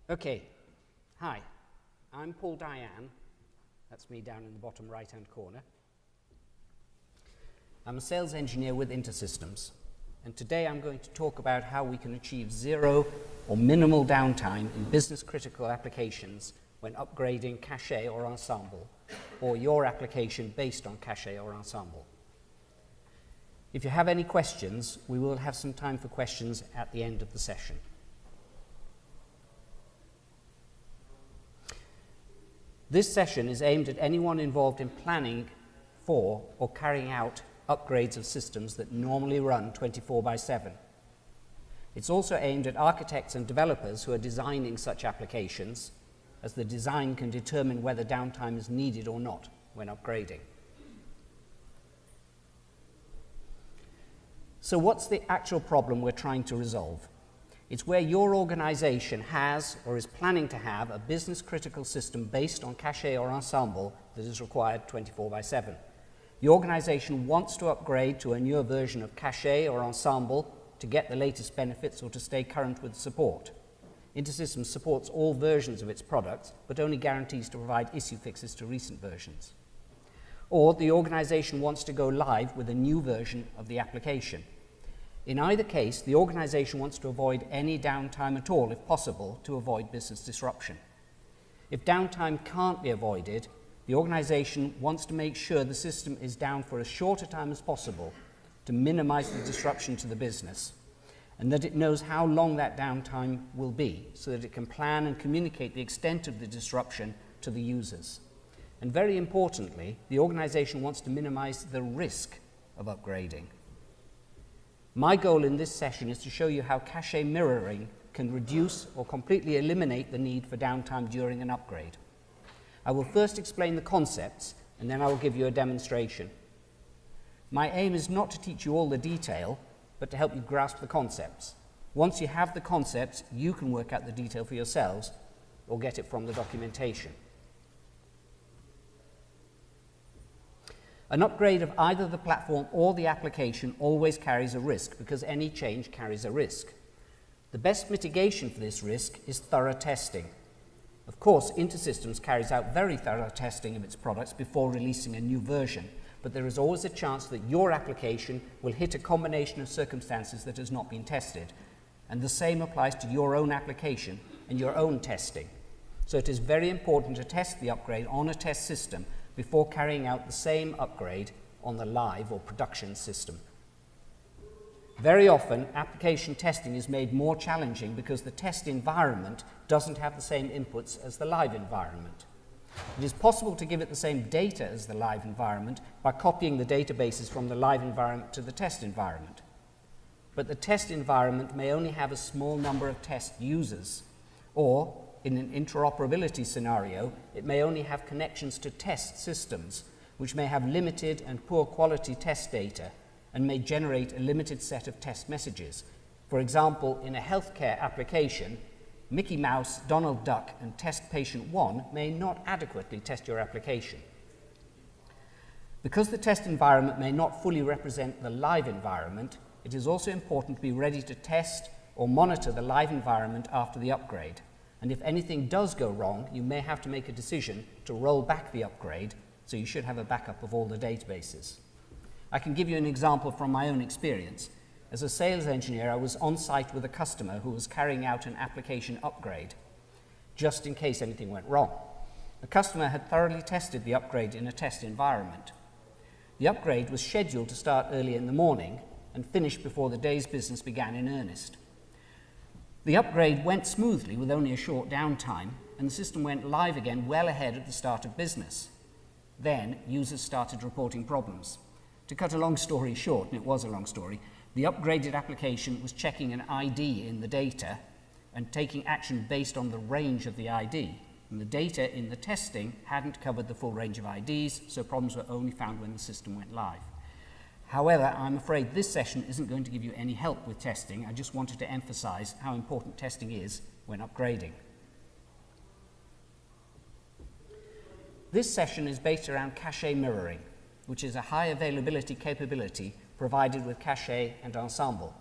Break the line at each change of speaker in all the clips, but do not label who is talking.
Okay, hi, I'm Paul Diane, that's me down in the bottom right-hand corner. I'm a sales engineer with InterSystems, and today I'm going to talk about how we can achieve zero or minimal downtime in business-critical applications when upgrading Cache or Ensemble, or your application based on Cache or Ensemble. If you have any questions, we will have some time for questions at the end of the session. This session is aimed at anyone involved in planning for or carrying out upgrades of systems that normally run 24/7. It's also aimed at architects and developers who are designing such applications, as the design can determine whether downtime is needed or not when upgrading. So what's the actual problem we're trying to resolve? It's where your organization has or is planning to have a business-critical system based on Cache or Ensemble that is required 24/7. The organization wants to upgrade to a newer version of Cache or Ensemble to get the latest benefits or to stay current with support. InterSystems supports all versions of its products, but only guarantees to provide issue fixes to recent versions. Or the organization wants to go live with a new version of the application. In either case, the organization wants to avoid any downtime at all, if possible, to avoid business disruption. If downtime can't be avoided, the organization wants to make sure the system is down for as short a time as possible to minimize the disruption to the business, and that it knows how long that downtime will be so that it can plan and communicate the extent of the disruption to the users. And very importantly, the organization wants to minimize the risk of upgrading. My goal in this session is to show you how cache mirroring can reduce or completely eliminate the need for downtime during an upgrade. I will first explain the concepts, and then I will give you a demonstration. My aim is not to teach you all the detail, but to help you grasp the concepts. Once you have the concepts, you can work out the detail for yourselves or get it from the documentation. An upgrade of either the platform or the application always carries a risk because any change carries a risk. The best mitigation for this risk is thorough testing. Of course, InterSystems carries out very thorough testing of its products before releasing a new version, but there is always a chance that your application will hit a combination of circumstances that has not been tested, and the same applies to your own application and your own testing. So it is very important to test the upgrade on a test system before carrying out the same upgrade on the live or production system. Very often, application testing is made more challenging because the test environment doesn't have the same inputs as the live environment. It is possible to give it the same data as the live environment by copying the databases from the live environment to the test environment. But the test environment may only have a small number of test users, or in an interoperability scenario, it may only have connections to test systems, which may have limited and poor quality test data and may generate a limited set of test messages. For example, in a healthcare application, Mickey Mouse, Donald Duck, and Test Patient 1 may not adequately test your application. Because the test environment may not fully represent the live environment, it is also important to be ready to test or monitor the live environment after the upgrade. And if anything does go wrong, you may have to make a decision to roll back the upgrade, so you should have a backup of all the databases. I can give you an example from my own experience. As a sales engineer, I was on site with a customer who was carrying out an application upgrade, just in case anything went wrong. The customer had thoroughly tested the upgrade in a test environment. The upgrade was scheduled to start early in the morning and finish before the day's business began in earnest. The upgrade went smoothly with only a short downtime, and the system went live again well ahead of the start of business. Then, users started reporting problems. To cut a long story short, and it was a long story, the upgraded application was checking an ID in the data and taking action based on the range of the ID. And the data in the testing hadn't covered the full range of IDs, so problems were only found when the system went live. However, I'm afraid this session isn't going to give you any help with testing. I just wanted to emphasize how important testing is when upgrading. This session is based around cache mirroring, which is a high availability capability provided with Cache and Ensemble.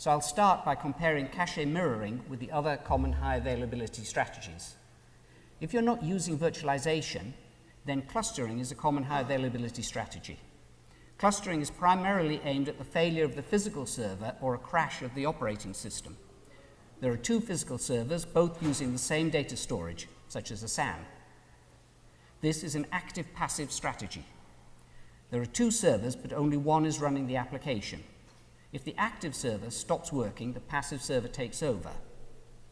So I'll start by comparing cache mirroring with the other common high availability strategies. If you're not using virtualization, then clustering is a common high availability strategy. Clustering is primarily aimed at the failure of the physical server or a crash of the operating system. There are two physical servers, both using the same data storage, such as a SAN. This is an active-passive strategy. There are two servers, but only one is running the application. If the active server stops working, the passive server takes over.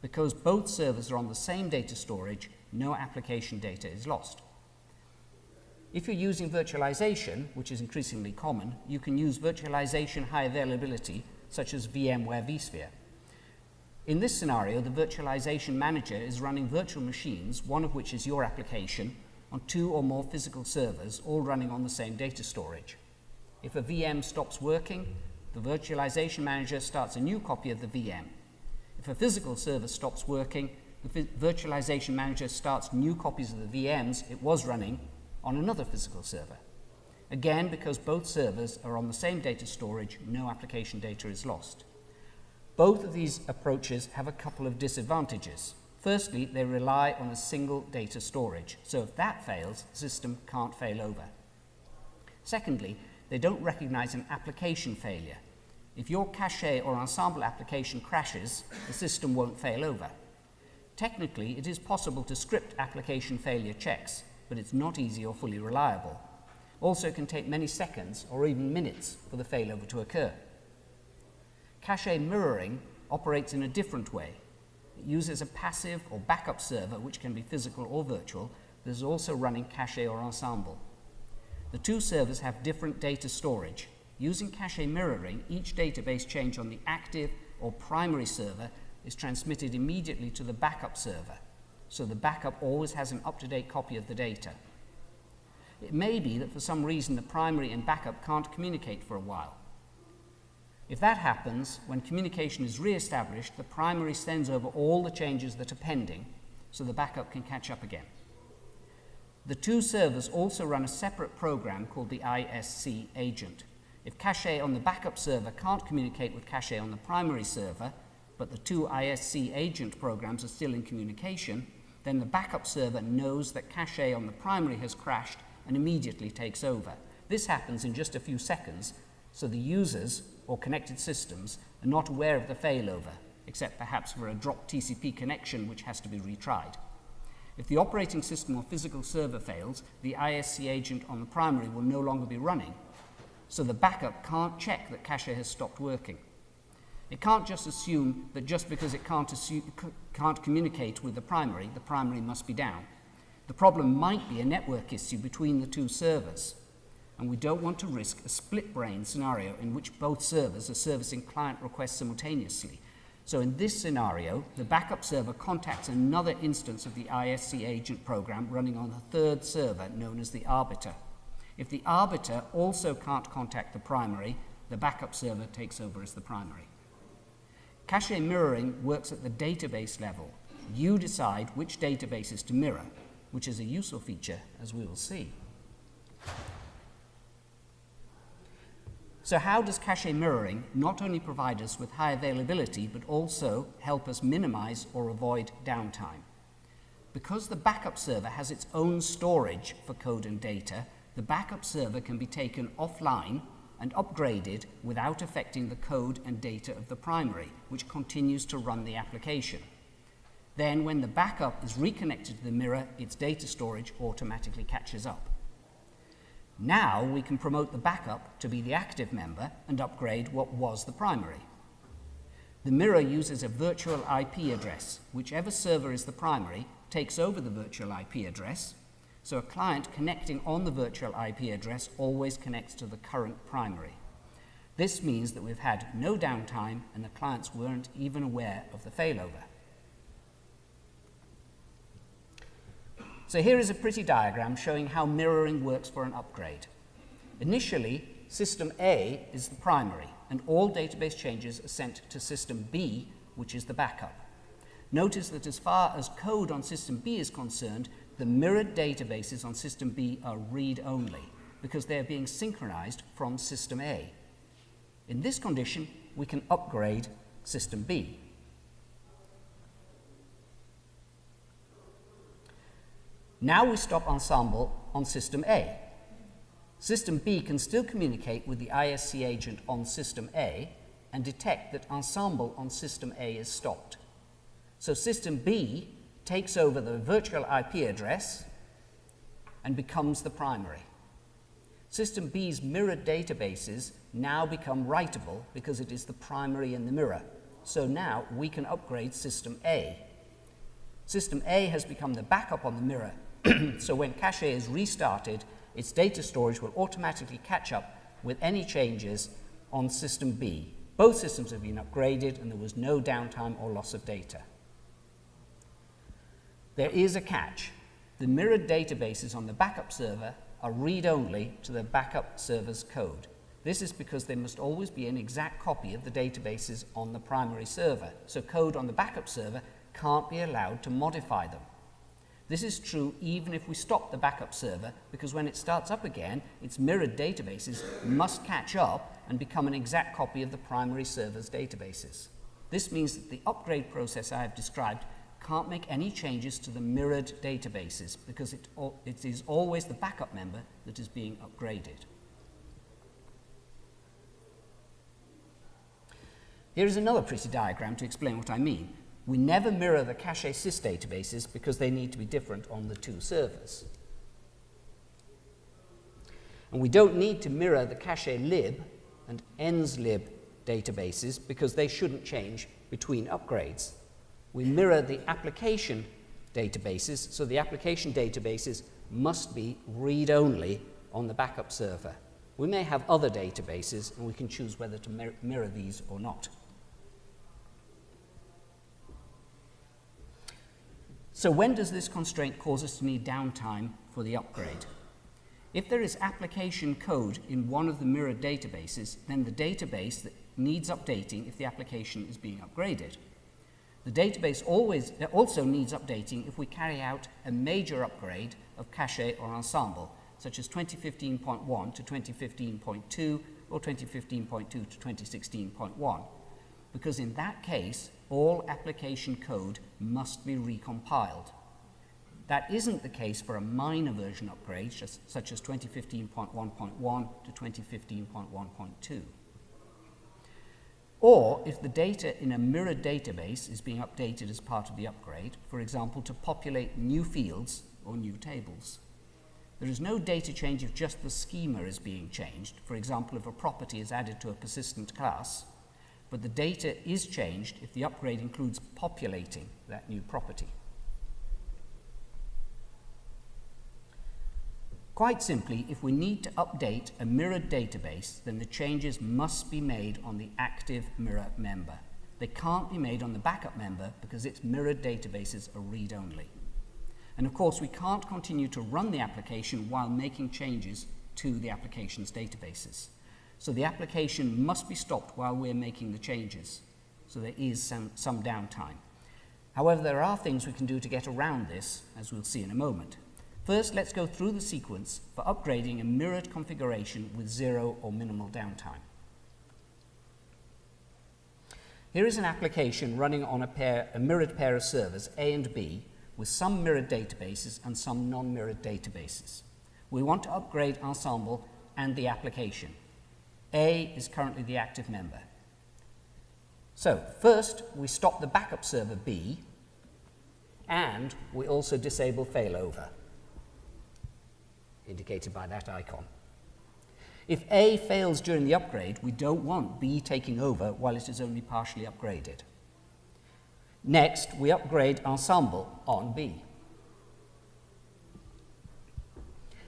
Because both servers are on the same data storage, no application data is lost. If you're using virtualization, which is increasingly common, you can use virtualization high availability, such as VMware vSphere. In this scenario, the virtualization manager is running virtual machines, one of which is your application, on two or more physical servers, all running on the same data storage. If a VM stops working, the virtualization manager starts a new copy of the VM. If a physical server stops working, the virtualization manager starts new copies of the VMs it was running on another physical server. Again, because both servers are on the same data storage, no application data is lost. Both of these approaches have a couple of disadvantages. Firstly, they rely on a single data storage, so if that fails, the system can't fail over. Secondly, they don't recognize an application failure. If your cache or ensemble application crashes, the system won't fail over. Technically, it is possible to script application failure checks, but it's not easy or fully reliable. Also, it can take many seconds or even minutes for the failover to occur. Cache mirroring operates in a different way. It uses a passive or backup server, which can be physical or virtual, that is also running cache or ensemble. The two servers have different data storage. Using cache mirroring, each database change on the active or primary server is transmitted immediately to the backup server, so the backup always has an up-to-date copy of the data. It may be that for some reason the primary and backup can't communicate for a while. If that happens, when communication is re-established, the primary sends over all the changes that are pending, so the backup can catch up again. The two servers also run a separate program called the ISC agent. If cache on the backup server can't communicate with cache on the primary server, but the two ISC agent programs are still in communication, then the backup server knows that cache on the primary has crashed and immediately takes over. This happens in just a few seconds, so the users or connected systems are not aware of the failover, except perhaps for a dropped TCP connection which has to be retried. If the operating system or physical server fails, the ISC agent on the primary will no longer be running, so the backup can't check that cache has stopped working. It can't just assume that just because it can't communicate with the primary must be down. The problem might be a network issue between the two servers, and we don't want to risk a split-brain scenario in which both servers are servicing client requests simultaneously. So in this scenario, the backup server contacts another instance of the ISC agent program running on the third server known as the arbiter. If the arbiter also can't contact the primary, the backup server takes over as the primary. Cache mirroring works at the database level. You decide which databases to mirror, which is a useful feature, as we will see. So how does cache mirroring not only provide us with high availability, but also help us minimize or avoid downtime? Because the backup server has its own storage for code and data, the backup server can be taken offline and upgraded without affecting the code and data of the primary, which continues to run the application. Then, when the backup is reconnected to the mirror, its data storage automatically catches up. Now we can promote the backup to be the active member and upgrade what was the primary. The mirror uses a virtual IP address. Whichever server is the primary takes over the virtual IP address, so a client connecting on the virtual IP address always connects to the current primary. This means that we've had no downtime and the clients weren't even aware of the failover. So here is a pretty diagram showing how mirroring works for an upgrade. Initially, system A is the primary, and all database changes are sent to system B, which is the backup. Notice that as far as code on system B is concerned, the mirrored databases on system B are read-only, because they are being synchronized from system A. In this condition, we can upgrade system B. Now we stop Ensemble on system A. System B can still communicate with the ISC agent on system A and detect that Ensemble on system A is stopped. So system B takes over the virtual IP address and becomes the primary. System B's mirrored databases now become writable because it is the primary in the mirror. So now we can upgrade system A. System A has become the backup on the mirror, so when Cache is restarted, its data storage will automatically catch up with any changes on system B. Both systems have been upgraded and there was no downtime or loss of data. There is a catch. The mirrored databases on the backup server are read-only to the backup server's code. This is because there must always be an exact copy of the databases on the primary server, so code on the backup server can't be allowed to modify them. This is true even if we stop the backup server, because when it starts up again, its mirrored databases must catch up and become an exact copy of the primary server's databases. This means that the upgrade process I have described can't make any changes to the mirrored databases because it is always the backup member that is being upgraded. Here is another pretty diagram to explain what I mean. We never mirror the cache sys databases because they need to be different on the two servers. And we don't need to mirror the cache lib and ens lib databases because they shouldn't change between upgrades. We mirror the application databases, so the application databases must be read-only on the backup server. We may have other databases and we can choose whether to mirror these or not. So when does this constraint cause us to need downtime for the upgrade? If there is application code in one of the mirrored databases, then the database that needs updating if the application is being upgraded. The database also needs updating if we carry out a major upgrade of Cache or Ensemble, such as 2015.1 to 2015.2 or 2015.2 to 2016.1, because in that case, all application code must be recompiled. That isn't the case for a minor version upgrade, such as 2015.1.1 to 2015.1.2. Or if the data in a mirrored database is being updated as part of the upgrade, for example, to populate new fields or new tables. There is no data change if just the schema is being changed, for example, if a property is added to a persistent class, but the data is changed if the upgrade includes populating that new property. Quite simply, if we need to update a mirrored database, then the changes must be made on the active mirror member. They can't be made on the backup member because its mirrored databases are read-only. And of course, we can't continue to run the application while making changes to the application's databases. So the application must be stopped while we're making the changes. So there is some downtime. However, there are things we can do to get around this, as we'll see in a moment. First, let's go through the sequence for upgrading a mirrored configuration with zero or minimal downtime. Here is an application running on a mirrored pair of servers, A and B, with some mirrored databases and some non-mirrored databases. We want to upgrade Ensemble and the application. A is currently the active member. So first, we stop the backup server B, and we also disable failover, indicated by that icon. If A fails during the upgrade, we don't want B taking over while it is only partially upgraded. Next, we upgrade Ensemble on B.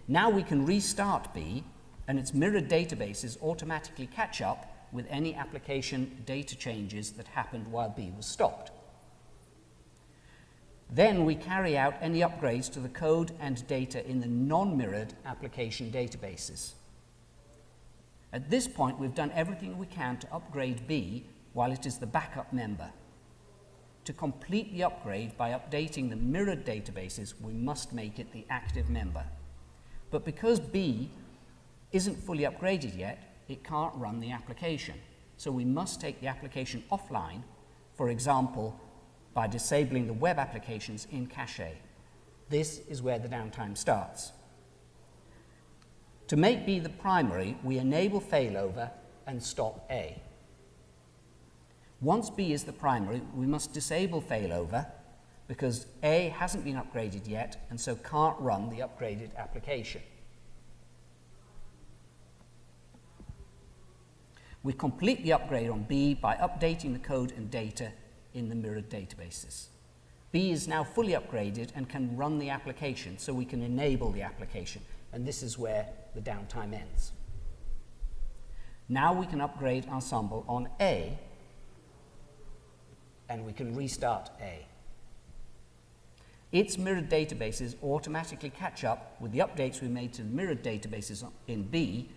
Now we can restart B, and its mirrored databases automatically catch up with any application data changes that happened while B was stopped. Then we carry out any upgrades to the code and data in the non-mirrored application databases. At this point, we've done everything we can to upgrade B while it is the backup member. To complete the upgrade by updating the mirrored databases, we must make it the active member. But because B isn't fully upgraded yet, it can't run the application. so we must take the application offline, for example, by disabling the web applications in Cache. This is where the downtime starts. To make B the primary, we enable failover and stop A. Once B is the primary, we must disable failover because A hasn't been upgraded yet and so can't run the upgraded application. We complete the upgrade on B by updating the code and data in the mirrored databases. B is now fully upgraded and can run the application, so we can enable the application, and this is where the downtime ends. Now we can upgrade Ensemble on A, and we can restart A. Its mirrored databases automatically catch up with the updates we made to the mirrored databases in B,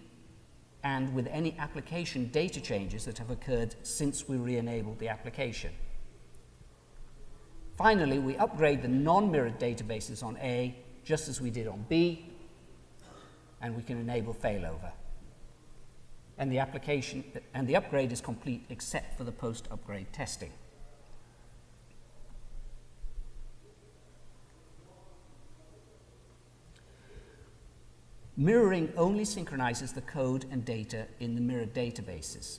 and with any application data changes that have occurred since we re-enabled the application. Finally, we upgrade the non-mirrored databases on A just as we did on B, and we can enable failover. And the upgrade is complete except for the post-upgrade testing. Mirroring only synchronizes the code and data in the mirrored databases.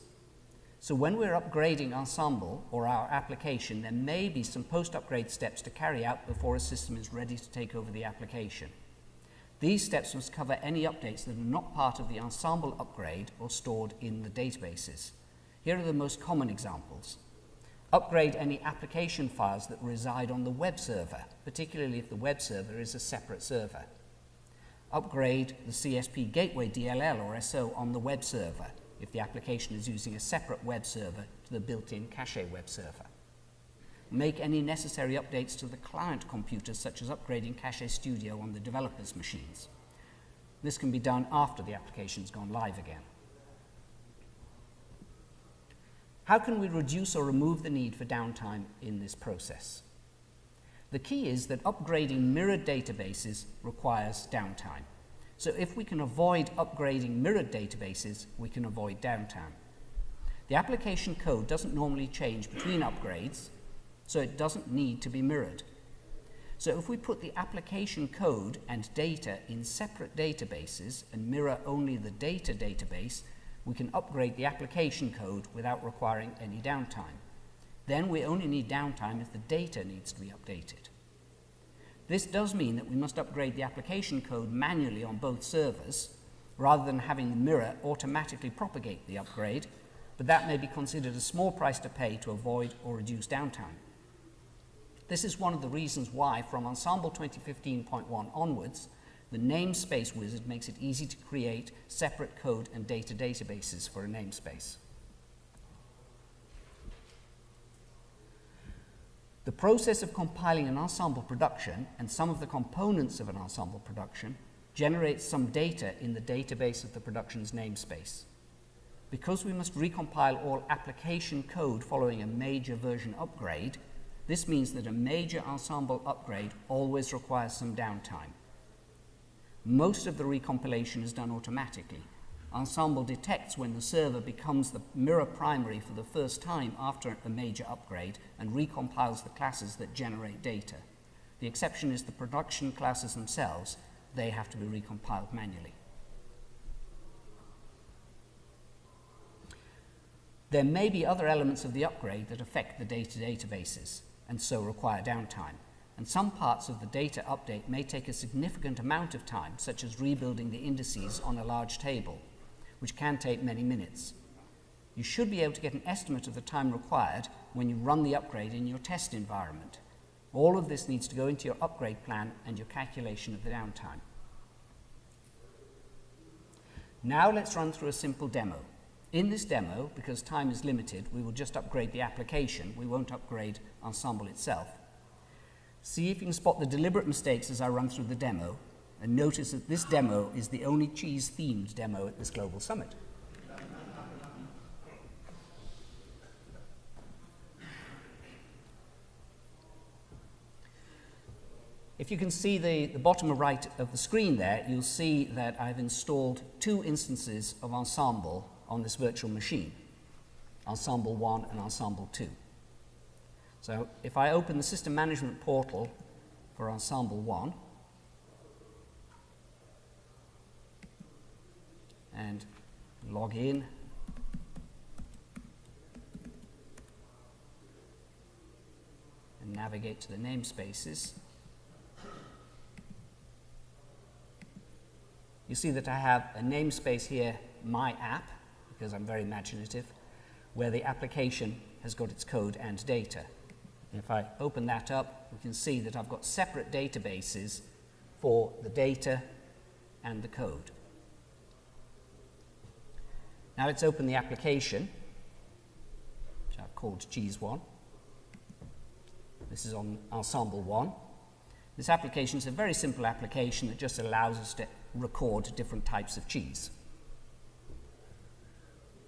So when we're upgrading Ensemble or our application, there may be some post-upgrade steps to carry out before a system is ready to take over the application. These steps must cover any updates that are not part of the Ensemble upgrade or stored in the databases. Here are the most common examples. Upgrade any application files that reside on the web server, particularly if the web server is a separate server. Upgrade the CSP Gateway DLL or SO on the web server if the application is using a separate web server to the built-in Cache web server. Make any necessary updates to the client computers, such as upgrading Cache Studio on the developers' machines. This can be done after the application's gone live again. How can we reduce or remove the need for downtime in this process? The key is that upgrading mirrored databases requires downtime. So if we can avoid upgrading mirrored databases, we can avoid downtime. The application code doesn't normally change between upgrades, so it doesn't need to be mirrored. So if we put the application code and data in separate databases and mirror only the data database, we can upgrade the application code without requiring any downtime. Then we only need downtime if the data needs to be updated. This does mean that we must upgrade the application code manually on both servers, rather than having the mirror automatically propagate the upgrade, but that may be considered a small price to pay to avoid or reduce downtime. This is one of the reasons why, from Ensemble 2015.1 onwards, the namespace wizard makes it easy to create separate code and data databases for a namespace. The process of compiling an Ensemble production and some of the components of an Ensemble production generates some data in the database of the production's namespace. Because we must recompile all application code following a major version upgrade, this means that a major Ensemble upgrade always requires some downtime. Most of the recompilation is done automatically. Ensemble detects when the server becomes the mirror primary for the first time after a major upgrade and recompiles the classes that generate data. The exception is the production classes themselves. They have to be recompiled manually. There may be other elements of the upgrade that affect the data databases and so require downtime. And some parts of the data update may take a significant amount of time, such as rebuilding the indices on a large table, which can take many minutes. You should be able to get an estimate of the time required when you run the upgrade in your test environment. All of this needs to go into your upgrade plan and your calculation of the downtime. Now let's run through a simple demo. In this demo, because time is limited, we will just upgrade the application. We won't upgrade Ensemble itself. See if you can spot the deliberate mistakes as I run through the demo, and notice that this demo is the only cheese-themed demo at this global summit. If you can see the bottom right of the screen there, you'll see that I've installed 2 instances of Ensemble on this virtual machine. Ensemble 1 and Ensemble 2. So if I open the system management portal for Ensemble 1 and log in, and navigate to the namespaces, you see that I have a namespace here, My App, because I'm very imaginative, where the application has got its code and data. And if I open that up, we can see that I've got separate databases for the data and the code. Now let's open the application, which I've called Cheese1. This is on Ensemble 1. This application is a very simple application that just allows us to record different types of cheese.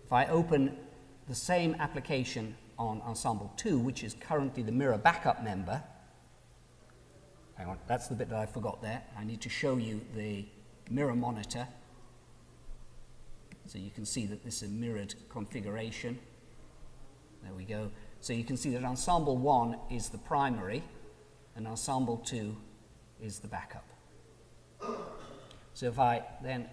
If I open the same application on Ensemble 2, which is currently the mirror backup member, hang on, that's the bit that I forgot there. I need to show you the mirror monitor. So you can see that this is a mirrored configuration. There we go. So you can see that Ensemble 1 is the primary and Ensemble 2 is the backup. So if I then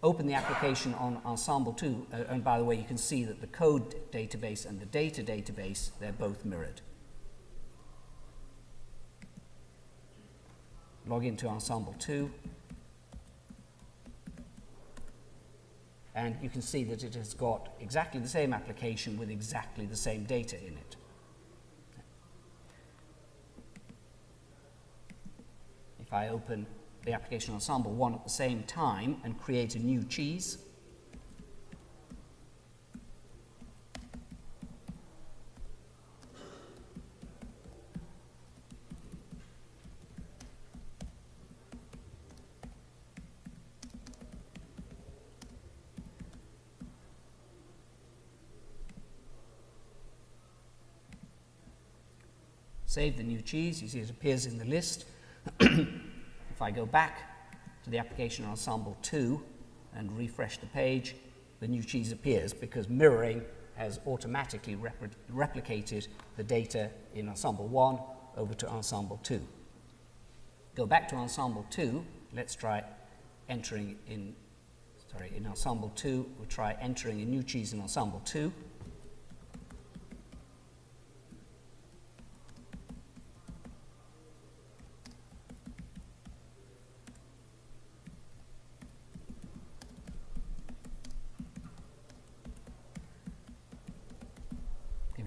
open the application on Ensemble 2, and by the way, you can see that the code database and the data database, they're both mirrored. Log into Ensemble 2. And you can see that it has got exactly the same application with exactly the same data in it. If I open the application Ensemble 1 at the same time and create a new cheese, save the new cheese, you see it appears in the list. If I go back to the application Ensemble 2 and refresh the page, the new cheese appears because mirroring has automatically replicated the data in Ensemble 1 over to Ensemble 2. Go back to Ensemble 2, let's try entering in Ensemble 2, we'll try entering a new cheese in Ensemble 2.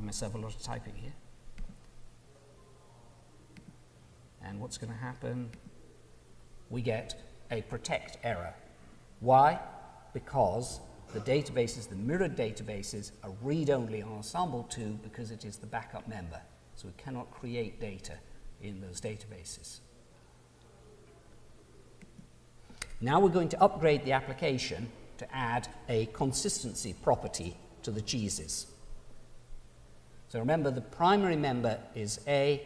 Myself a lot of typing here. And what's going to happen? We get a protect error. Why? Because the databases, the mirrored databases, are read-only on Ensemble 2 because it is the backup member. So we cannot create data in those databases. Now we're going to upgrade the application to add a consistency property to the cheeses. So remember, the primary member is A.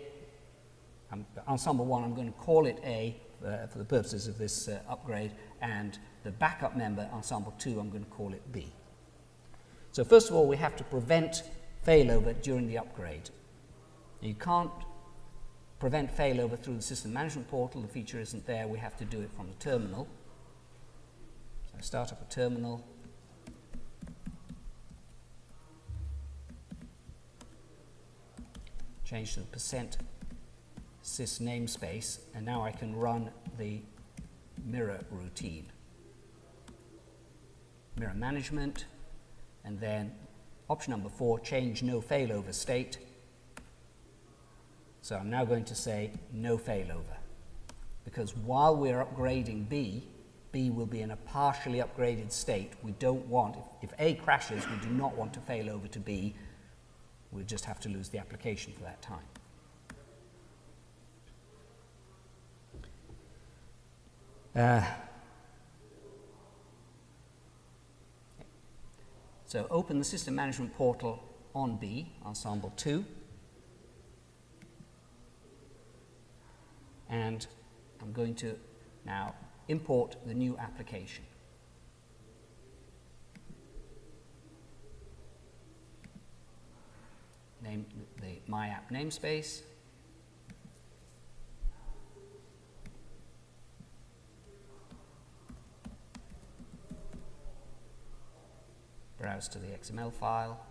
Ensemble 1, I'm going to call it A for the purposes of this upgrade, and the backup member, Ensemble 2, I'm going to call it B. So first of all, we have to prevent failover during the upgrade. You can't prevent failover through the system management portal. The feature isn't there. We have to do it from the terminal. So I start up a terminal. Change to the %sys namespace, and now I can run the mirror routine. Mirror management, and then option number 4, change no failover state. So I'm now going to say no failover, because while we're upgrading B, B will be in a partially upgraded state. We don't want, if A crashes, we do not want to fail over to B. We'll just have to lose the application for that time. So open the system management portal on B, Ensemble 2. And I'm going to now import the new application. the my app namespace. Browse to the XML file.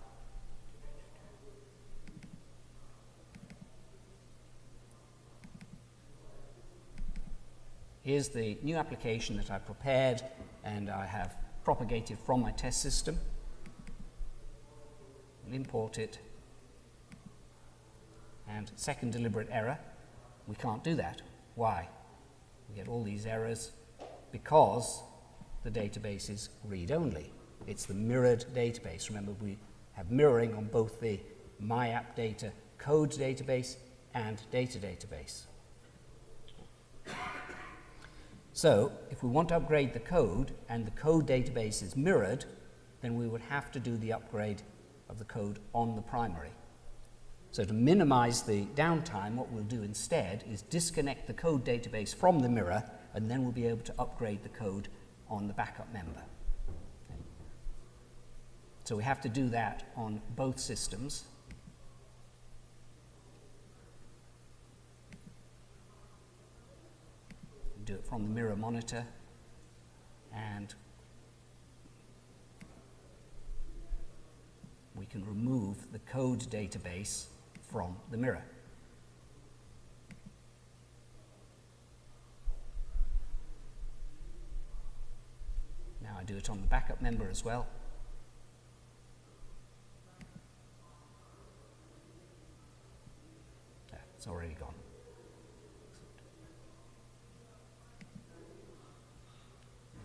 Here's the new application that I prepared and I have propagated from my test system. We'll import it. And second deliberate error, we can't do that. Why? We get all these errors because the database is read-only. It's the mirrored database. Remember, we have mirroring on both the my app data code database and data database. So if we want to upgrade the code and the code database is mirrored, then we would have to do the upgrade of the code on the primary. So to minimize the downtime, what we'll do instead is disconnect the code database from the mirror, and then we'll be able to upgrade the code on the backup member. Okay. So we have to do that on both systems. Do it from the mirror monitor, and we can remove the code database from the mirror. Now I do it on the backup member as well. It's already gone.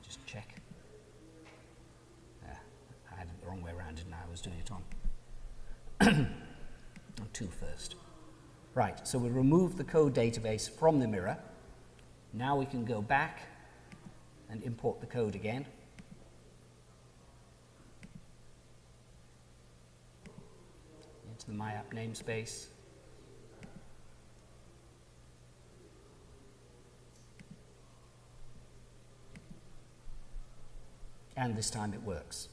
Just check. I had it the wrong way around, didn't I? I was doing it on 2 first. Right, so we remove the code database from the mirror. Now we can go back and import the code again. Into the my app namespace. And this time it works.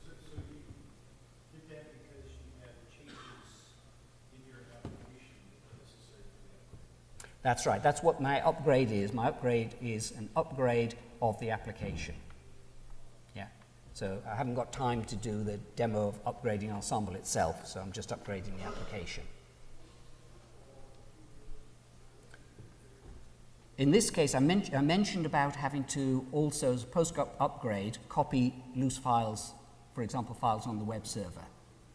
So you did that because you had changes in your application necessary for that?
That's right. That's what my upgrade is. My upgrade is an upgrade of the application. Yeah. So I haven't got time to do the demo of upgrading Ensemble itself, so I'm just upgrading the application. In this case, I mentioned about having to also, as a post-upgrade, copy loose files, for example, files on the web server.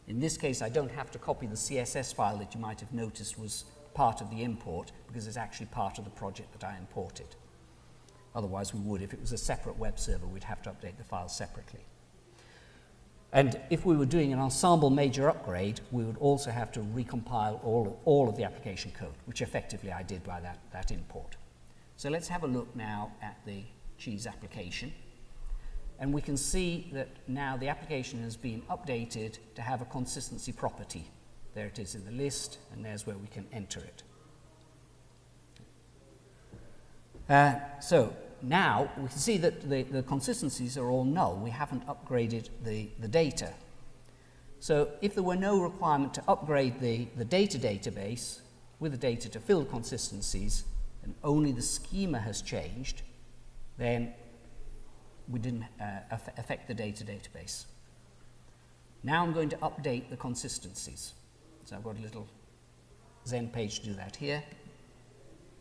In this case, I don't have to copy the CSS file that you might have noticed was part of the import, because it's actually part of the project that I imported. Otherwise, we would. If it was a separate web server, we'd have to update the files separately. And if we were doing an Ensemble major upgrade, we would also have to recompile all of the application code, which effectively I did by that import. So let's have a look now at the cheese application. And we can see that now the application has been updated to have a consistency property. There it is in the list, and there's where we can enter it. So now we can see that the consistencies are all null. We haven't upgraded the data. So if there were no requirement to upgrade the data database with the data to fill consistencies, and only the schema has changed, then we didn't affect the data database. Now I'm going to update the consistencies. So I've got a little Zen page to do that here.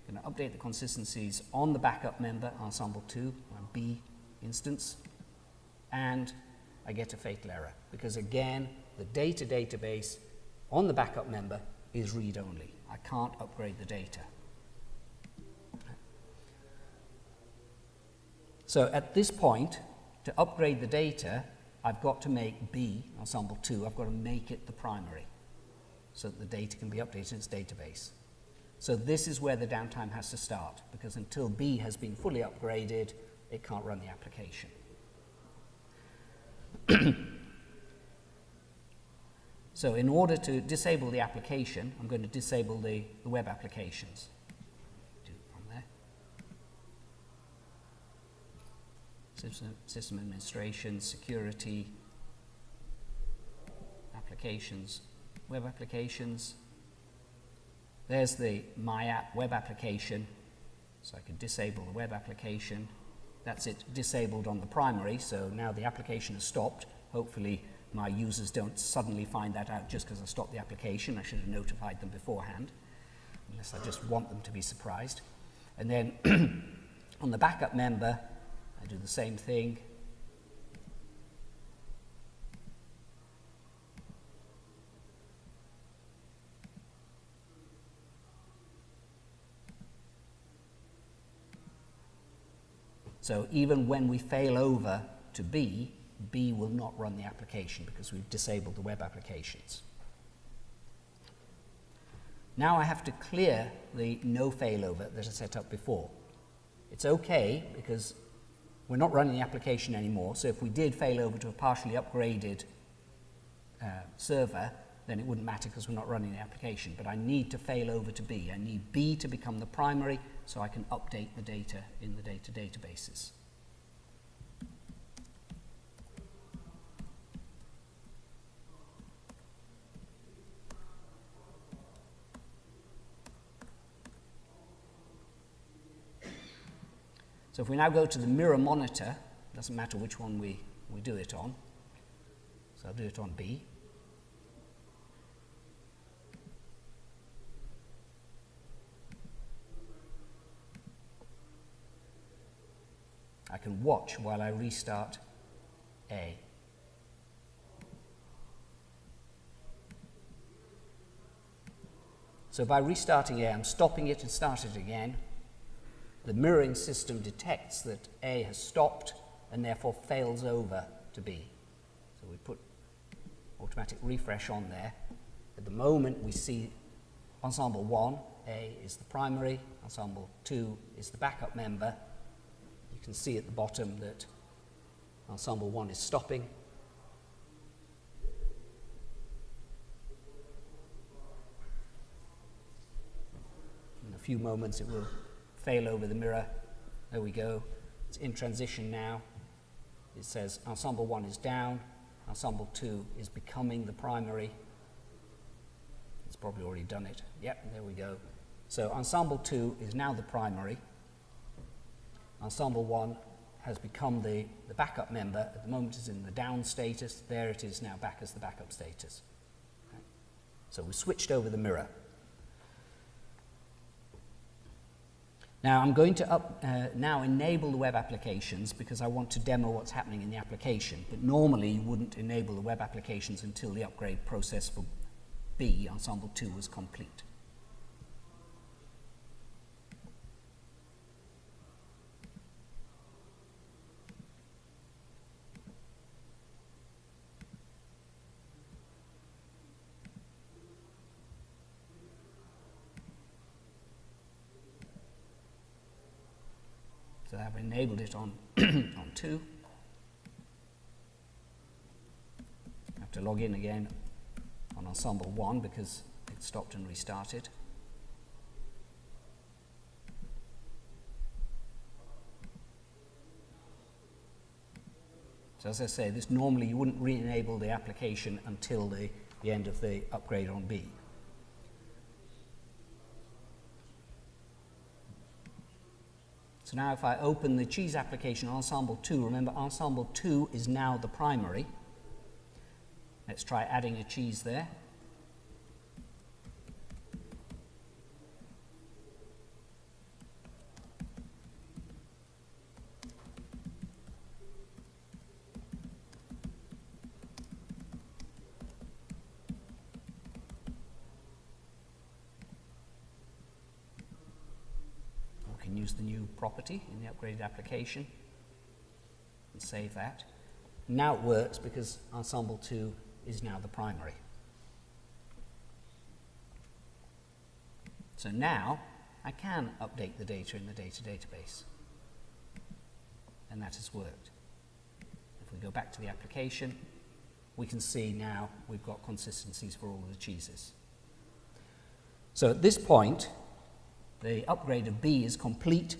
I'm going to update the consistencies on the backup member, Ensemble 2, my B instance, and I get a fatal error, because again, the data database on the backup member is read-only. I can't upgrade the data. So at this point, to upgrade the data, I've got to make B, Ensemble 2, I've got to make it the primary so that the data can be updated in its database. So this is where the downtime has to start, because until B has been fully upgraded, it can't run the application. So in order to disable the application, I'm going to disable the web applications. System administration, security, applications, web applications. There's the My App web application, so I can disable the web application. That's it disabled on the primary, so now the application has stopped. Hopefully my users don't suddenly find that out just because I stopped the application. I should have notified them beforehand, unless I just want them to be surprised. And then on the backup member, I do the same thing. So even when we fail over to B, B will not run the application because we've disabled the web applications. Now I have to clear the no failover that I set up before. It's okay because we're not running the application anymore, so if we did fail over to a partially upgraded server, then it wouldn't matter because we're not running the application. But I need to fail over to B. I need B to become the primary so I can update the data in the data databases. So if we now go to the mirror monitor, it doesn't matter which one we do it on. So I'll do it on B. I can watch while I restart A. So by restarting A, I'm stopping it and start it again. The mirroring system detects that A has stopped and therefore fails over to B. So we put automatic refresh on there. At the moment we see Ensemble 1, A is the primary, Ensemble 2 is the backup member. You can see at the bottom that Ensemble 1 is stopping. In a few moments it will fail over the mirror. There we go. It's in transition now. It says Ensemble 1 is down, Ensemble 2 is becoming the primary. It's probably already done it. Yep, there we go. So Ensemble 2 is now the primary. Ensemble 1 has become the backup member. At the moment it's in the down status. There it is now back as the backup status. Okay. So we switched over the mirror. Now I'm going to now enable the web applications because I want to demo what's happening in the application. But normally you wouldn't enable the web applications until the upgrade process for B, Ensemble 2, was complete. So I've enabled it on, on 2. I have to log in again on Ensemble 1 because it stopped and restarted. So as I say, this normally you wouldn't re-enable the application until the end of the upgrade on B. So now if I open the cheese application on Ensemble 2, remember Ensemble 2 is now the primary. Let's try adding a cheese there. Use the new property in the upgraded application and save that. Now it works because Ensemble 2 is now the primary. So now I can update the data in the data database, and that has worked. If we go back to the application, we can see now we've got consistencies for all of the cheeses. So at this point, the upgrade of B is complete,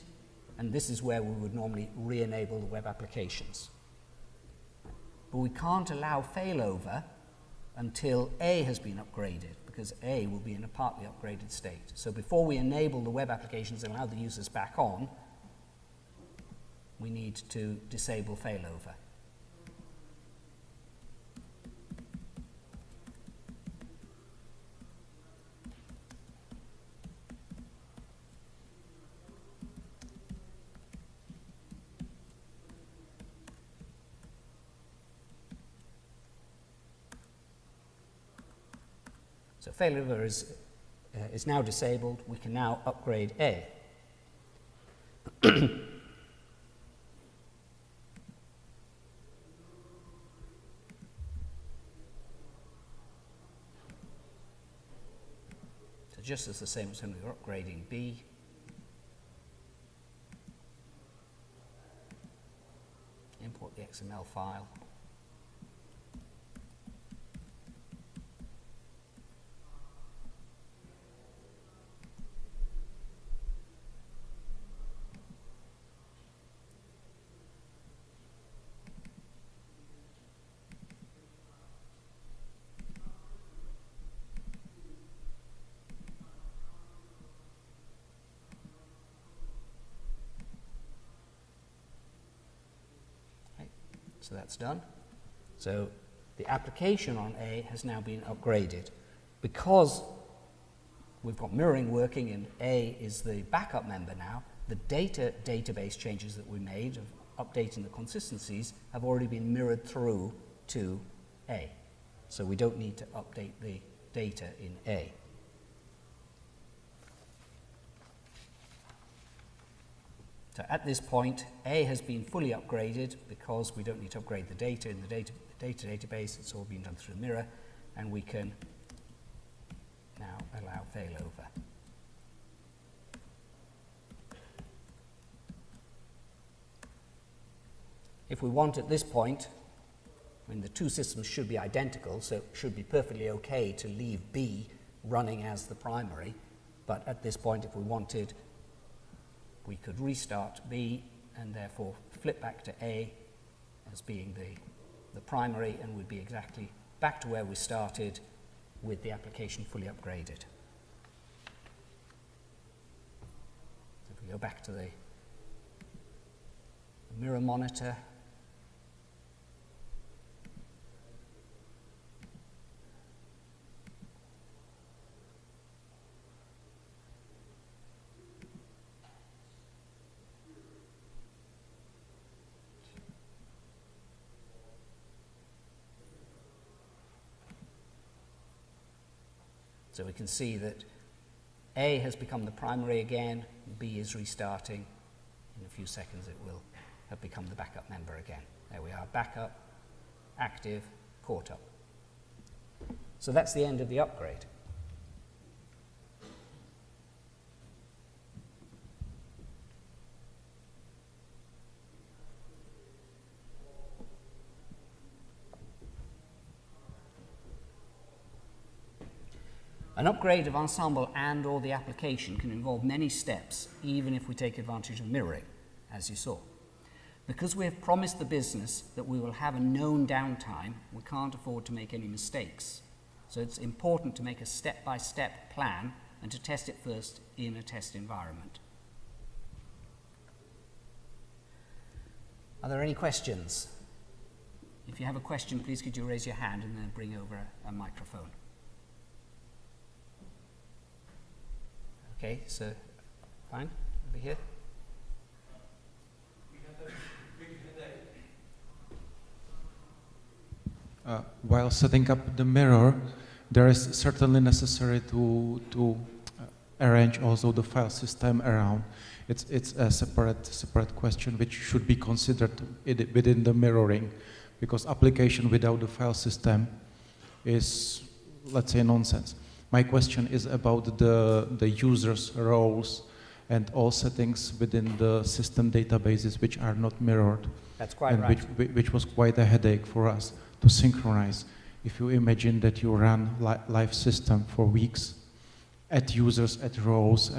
and this is where we would normally re-enable the web applications. But we can't allow failover until A has been upgraded, because A will be in a partly upgraded state. So before we enable the web applications and allow the users back on, we need to disable failover. So failover is now disabled. We can now upgrade A. So just as the same as when we were upgrading B. Import the XML file. So that's done. So the application on A has now been upgraded. Because we've got mirroring working and A is the backup member now, the database changes that we made of updating the consistencies have already been mirrored through to A. So we don't need to update the data in A. So at this point, A has been fully upgraded because we don't need to upgrade the data in the data database. It's all been done through mirror, and we can now allow failover. If we want at this point, I mean, the two systems should be identical, so it should be perfectly okay to leave B running as the primary. But at this point, if we wanted, we could restart B and therefore flip back to A as being the primary, and would be exactly back to where we started with the application fully upgraded. So if we go back to the mirror monitor, so we can see that A has become the primary again, B is restarting. In a few seconds it will have become the backup member again. There we are, backup, active, caught up. So that's the end of the upgrade. An upgrade of Ensemble and or the application can involve many steps, even if we take advantage of mirroring, as you saw. Because we have promised the business that we will have a known downtime, we can't afford to make any mistakes. So it's important to make a step-by-step plan and to test it first in a test environment. Are there any questions? If you have a question, please could you raise your hand and then bring over a microphone. Okay, so fine, over here.
We had a big headache. While setting up the mirror, there is certainly necessary to arrange also the file system around. It's a separate question which should be considered within the mirroring, because application without the file system is, let's say, nonsense. My question is about the users' roles and all settings within the system databases which are not mirrored.
That's quite
and
right.
which was quite a headache for us to synchronize. If you imagine that you run live system for weeks, add users, add roles,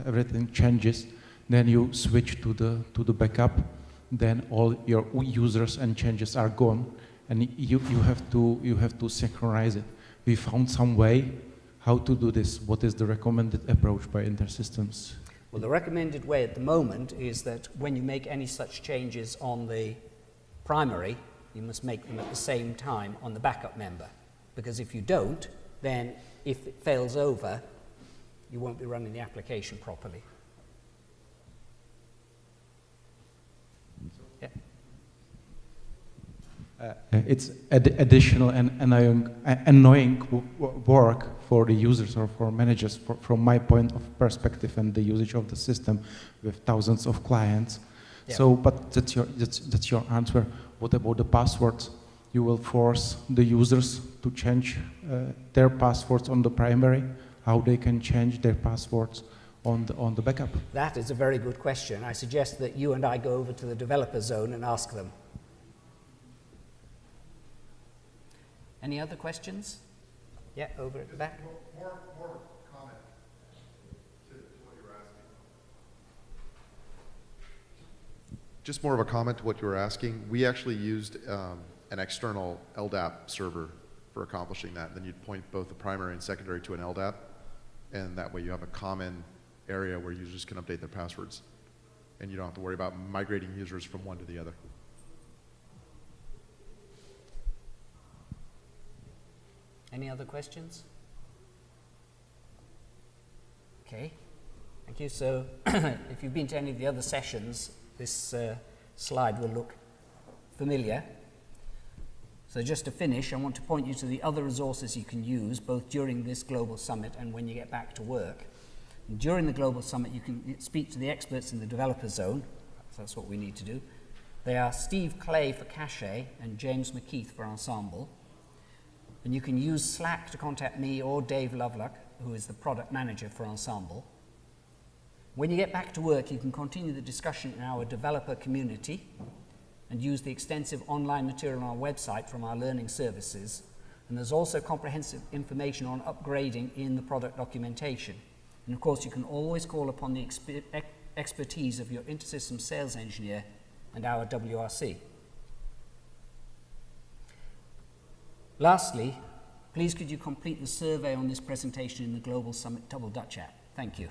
everything changes, then you switch to the backup, then all your users and changes are gone, and you have to synchronize it. We found some way how to do this. What is the recommended approach by InterSystems?
Well, the recommended way at the moment is that when you make any such changes on the primary, you must make them at the same time on the backup member. Because if you don't, then if it fails over, you won't be running the application properly. Yeah.
It's additional and annoying work for the users or for managers from my point of perspective and the usage of the system with thousands of clients.
Yeah.
So, but that's your answer. What about the passwords? You will force the users to change their passwords on the primary, how they can change their passwords on the backup?
That is a very good question. I suggest that you and I go over to the developer zone and ask them. Any other questions? Yeah, over at the back.
More comment to what you were asking. Just more of a comment to what you were asking. We actually used an external LDAP server for accomplishing that. Then you'd point both the primary and secondary to an LDAP, and that way you have a common area where users can update their passwords, and you don't have to worry about migrating users from one to the other.
Any other questions? Okay, thank you. So if you've been to any of the other sessions, this slide will look familiar. So just to finish, I want to point you to the other resources you can use both during this Global Summit and when you get back to work. And during the Global Summit, you can speak to the experts in the developer zone. So that's what we need to do. They are Steve Clay for Cache and James McKeith for Ensemble. And you can use Slack to contact me or Dave Lovelock, who is the product manager for Ensemble. When you get back to work, you can continue the discussion in our developer community and use the extensive online material on our website from our learning services. And there's also comprehensive information on upgrading in the product documentation. And of course, you can always call upon the expertise of your InterSystems sales engineer and our WRC. Lastly, please could you complete the survey on this presentation in the Global Summit Double Dutch app? Thank you.